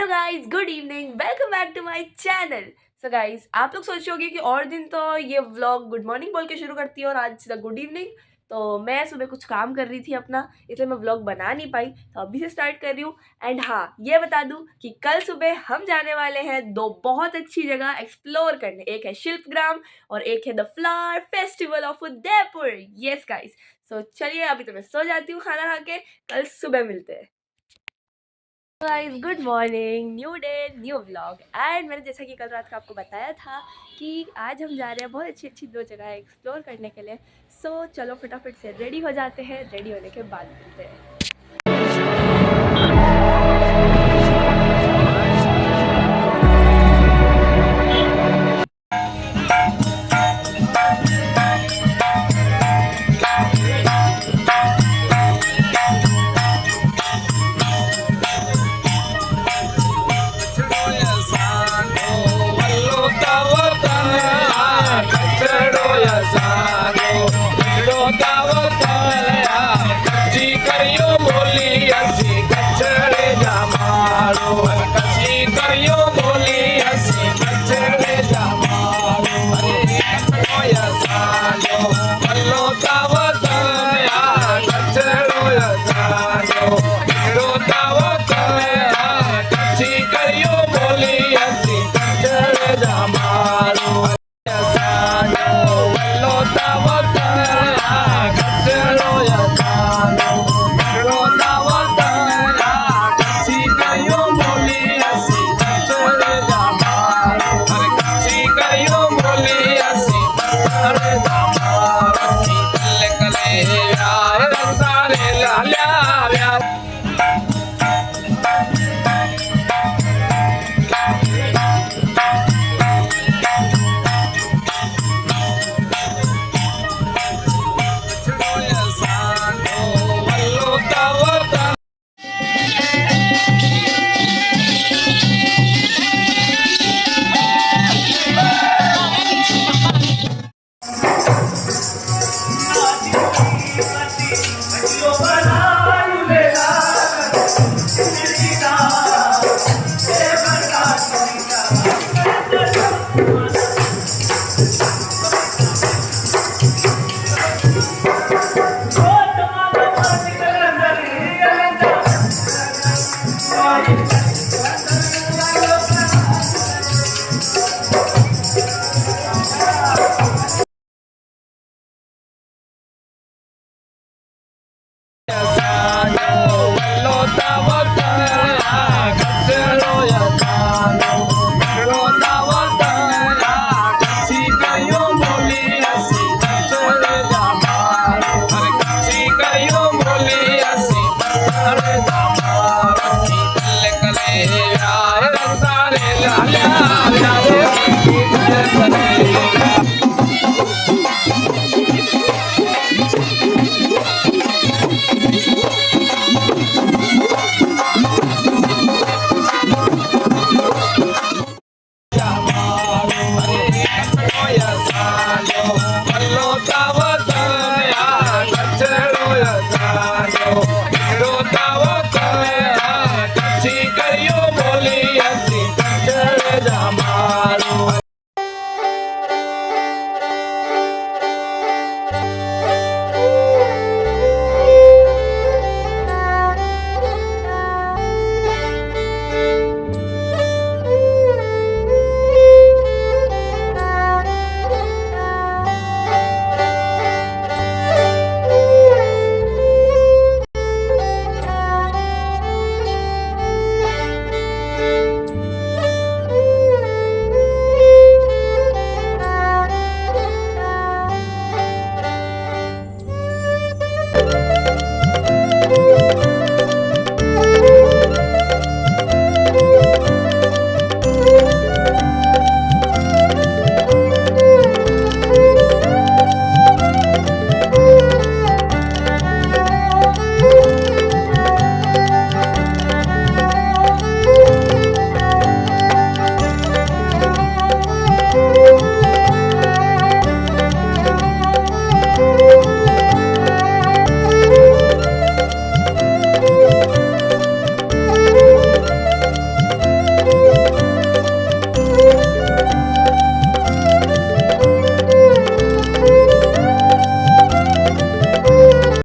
Hello guys, good evening, welcome back to my channel. So guys, आप लोग सोच रहे होंगे कि और दिन तो ये व्लॉग गुड मॉर्निंग बोल के शुरू करती है और आज सीधा गुड इवनिंग। तो मैं सुबह कुछ काम कर रही थी अपना, इसलिए मैं व्लॉग बना नहीं पाई, तो अभी से स्टार्ट कर रही हूँ। एंड हाँ, ये बता दूँ कि कल सुबह हम जाने वाले हैं दो बहुत अच्छी जगह एक्सप्लोर करने। एक है शिल्पग्राम और एक है the flower festival of Udaipur. Yes guys, so चलिए अभी तो मैं सो जाती हूँ खाना खा के, कल सुबह मिलते हैं। Guys, good morning, new day new vlog. And मैंने जैसा कि कल रात को आपको बताया था कि आज हम जा रहे हैं बहुत अच्छी अच्छी दो जगह एक्सप्लोर करने के लिए। सो चलो फटाफट से रेडी हो जाते हैं, रेडी होने के बाद मिलते हैं।